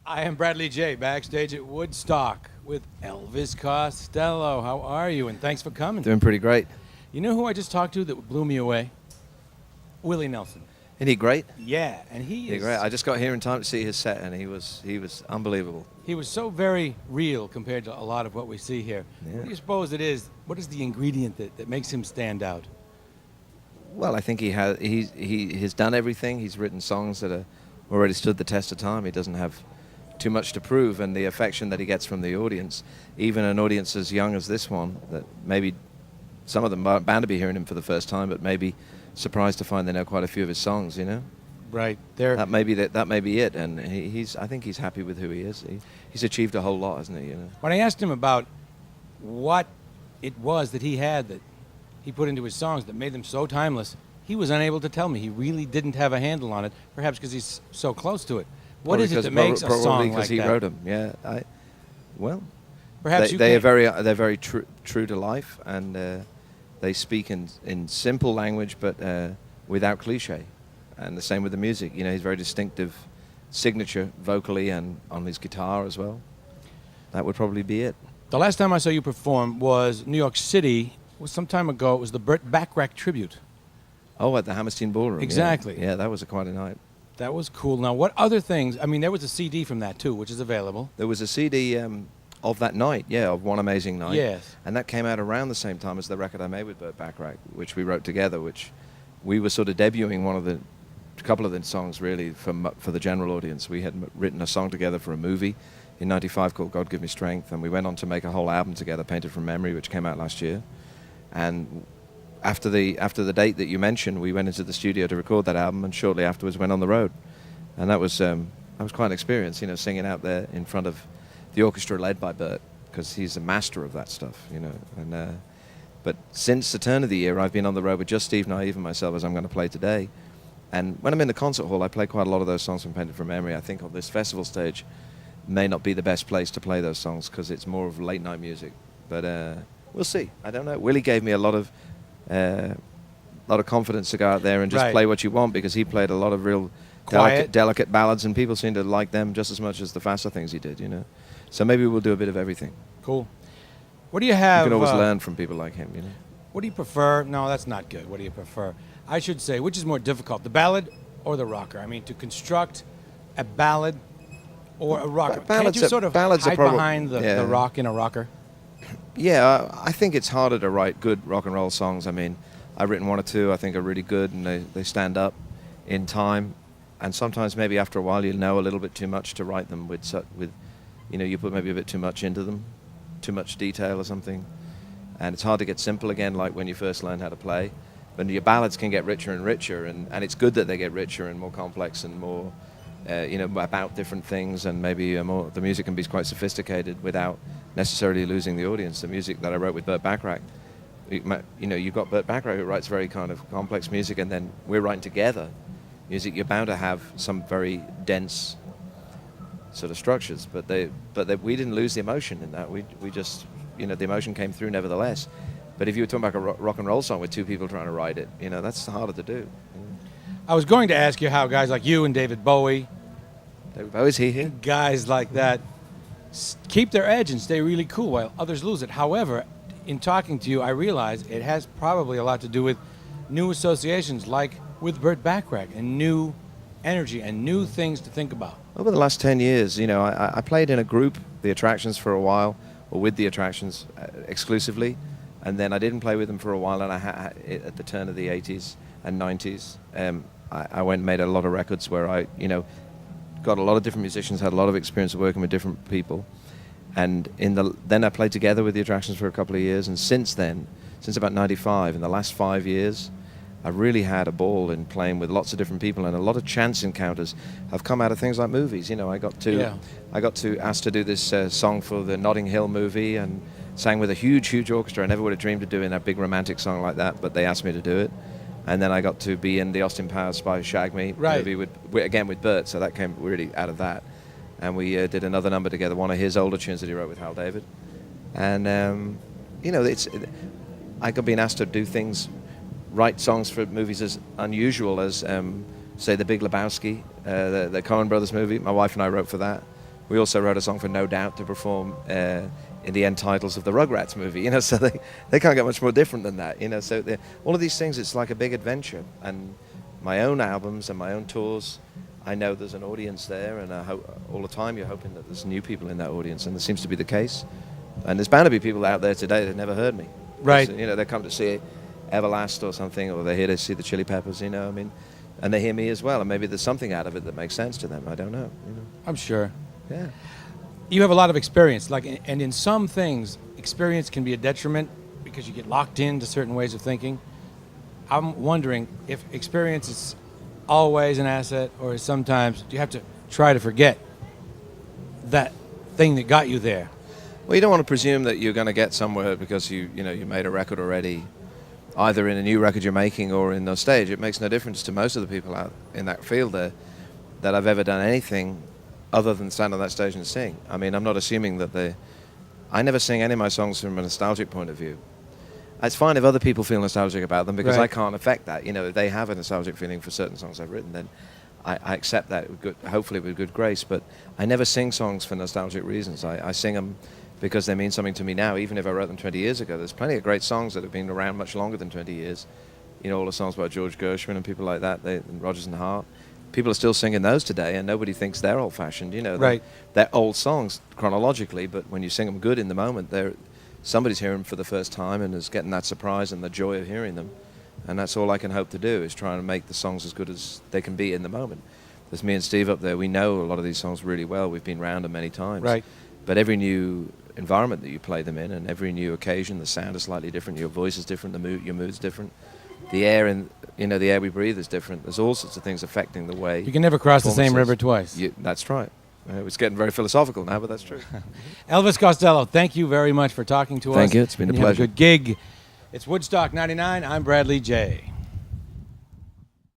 I am Bradley J, backstage at Woodstock with Elvis Costello. How are you? And thanks for coming. Doing pretty great. You know who I just talked to that blew me away? Willie Nelson. Isn't he great? Yeah, and he is Great. I just got here in time to see his set, and he was unbelievable. He was so very real compared to a lot of what we see here. Yeah. What do you suppose it is? What is the ingredient that makes him stand out? Well, I think he's done everything. He's written songs that are already stood the test of time. He doesn't have too much to prove, and the affection that he gets from the audience, even an audience as young as this one, that maybe some of them are bound to be hearing him for the first time, but maybe surprised to find they know quite a few of his songs. You know, Right there. that may be it, and I think he's happy with who he is. He's achieved a whole lot, hasn't he? You know. When I asked him about what it was that he had that he put into his songs that made them so timeless, he was unable to tell me. He really didn't have a handle on it, perhaps because he's so close to it. What is it that makes a song like that? He wrote them. Yeah. Perhaps they're very true to life, and they speak in simple language, but without cliche. And the same with the music. You know, he's very distinctive signature vocally and on his guitar as well. That would probably be it. The last time I saw you perform was New York City. It was some time ago. It was the Burt Bacharach tribute. Oh, at the Hammerstein Ballroom. Exactly. Yeah, that was quite a night. That was cool. Now, what other things? I mean, there was a CD from that too, which is available. There was a CD of that night, of One Amazing Night. Yes. And that came out around the same time as the record I made with Burt Bacharach, which we wrote together, which we were sort of debuting a couple of the songs really for the general audience. We had written a song together for a movie in '95 called God Give Me Strength, and we went on to make a whole album together, Painted from Memory, which came out last year. And after the date that you mentioned, we went into the studio to record that album, and shortly afterwards went on the road. And that was quite an experience, you know, singing out there in front of the orchestra led by Burt, because he's a master of that stuff, you know. And but since the turn of the year, I've been on the road with just Steve Naive and myself, as I'm going to play today. And when I'm in the concert hall, I play quite a lot of those songs from Painted from Memory. I think on this festival stage may not be the best place to play those songs because it's more of late night music. But we'll see. I don't know. Willie gave me a lot of confidence to go out there and just play what you want, because he played a lot of real delicate ballads, and people seem to like them just as much as the faster things he did, you know. So maybe we'll do a bit of everything. Cool. What do you have? You can always learn from people like him, you know. What do you prefer? No, that's not good. What do you prefer? I should say, which is more difficult, the ballad or the rocker? I mean, to construct a ballad or a rocker. Can't you sort of hide behind the rock in a rocker? Yeah, I think it's harder to write good rock and roll songs. I mean, I've written one or two I think are really good, and they stand up in time. And sometimes maybe after a while you know a little bit too much to write them with you know, you put maybe a bit too much into them, too much detail or something. And it's hard to get simple again, like when you first learn how to play. But your ballads can get richer and richer, and it's good that they get richer and more complex and more, you know, about different things, and maybe the music can be quite sophisticated without necessarily losing the audience. The music that I wrote with Burt Bacharach, you know, you've got Burt Bacharach who writes very kind of complex music, and then we're writing together music. You're bound to have some very dense sort of structures, but we didn't lose the emotion in that. We just, you know, the emotion came through nevertheless. But if you were talking about a rock and roll song with two people trying to write it, you know, that's harder to do. I was going to ask you how guys like you and David Bowie, Bowie's here, guys like that, keep their edge and stay really cool while others lose it. However, in talking to you, I realize it has probably a lot to do with new associations, like with Burt Bacharach, and new energy and new things to think about. Over the last 10 years, you know, I played in a group, The Attractions, for a while, or with The Attractions exclusively. And then I didn't play with them for a while, and at the turn of the 80s and 90s, I went and made a lot of records where I, you know, got a lot of different musicians, had a lot of experience of working with different people. And then I played together with The Attractions for a couple of years, and since then, since about 95, in the last 5 years, I've really had a ball in playing with lots of different people, and a lot of chance encounters have come out of things like movies. You know, I got to asked to do this song for the Notting Hill movie, and sang with a huge orchestra. I never would have dreamed of doing a big romantic song like that, but they asked me to do it. And then I got to be in the Austin Powers Spy Who Shagged Me movie with Burt, so that came really out of that. And we did another number together, one of his older tunes that he wrote with Hal David. And you know, I got being asked to do things, write songs for movies as unusual as say The Big Lebowski, the Coen Brothers movie. My wife and I wrote for that. we also wrote a song for No Doubt to perform in the end titles of the Rugrats movie, you know, so they can't get much more different than that, you know. So all of these things, it's like a big adventure. And my own albums and my own tours, I know there's an audience there, and all the time you're hoping that there's new people in that audience, and there seems to be the case. And there's bound to be people out there today that never heard me. Right. You know, they come to see Everlast or something, or they're here to see the Chili Peppers, you know, I mean, and they hear me as well, and maybe there's something out of it that makes sense to them. I don't know. You know. I'm sure. Yeah. You have a lot of experience, and in some things, experience can be a detriment because you get locked into certain ways of thinking. I'm wondering if experience is always an asset, or sometimes do you have to try to forget that thing that got you there? Well, you don't want to presume that you're going to get somewhere because you made a record already, either in a new record you're making or in the stage. It makes no difference to most of the people out in that field there that I've ever done anything other than stand on that stage and sing. I mean, I'm not assuming that I never sing any of my songs from a nostalgic point of view. It's fine if other people feel nostalgic about them, because right. I can't affect that. You know, if they have a nostalgic feeling for certain songs I've written, then I accept that with hopefully with good grace. But I never sing songs for nostalgic reasons. I sing them because they mean something to me now, even if I wrote them 20 years ago. There's plenty of great songs that have been around much longer than 20 years. You know, all the songs about George Gershwin and people like that, and Rodgers and Hart. People are still singing those today, and nobody thinks they're old-fashioned. You know, right. They're old songs chronologically, but when you sing them good in the moment, somebody's hearing them for the first time and is getting that surprise and the joy of hearing them. And that's all I can hope to do, is try and make the songs as good as they can be in the moment. There's me and Steve up there. We know a lot of these songs really well. We've been around them many times. Right. But every new environment that you play them in, and every new occasion, the sound is slightly different. Your voice is different. Your mood's different. The air the air we breathe is different. There's all sorts of things affecting the way. You can never cross the same river twice. That's right. It's getting very philosophical now, but that's true. Elvis Costello, thank you very much for talking to us. Thank you. It's been a pleasure. Have a good gig. It's Woodstock 99. I'm Bradley J.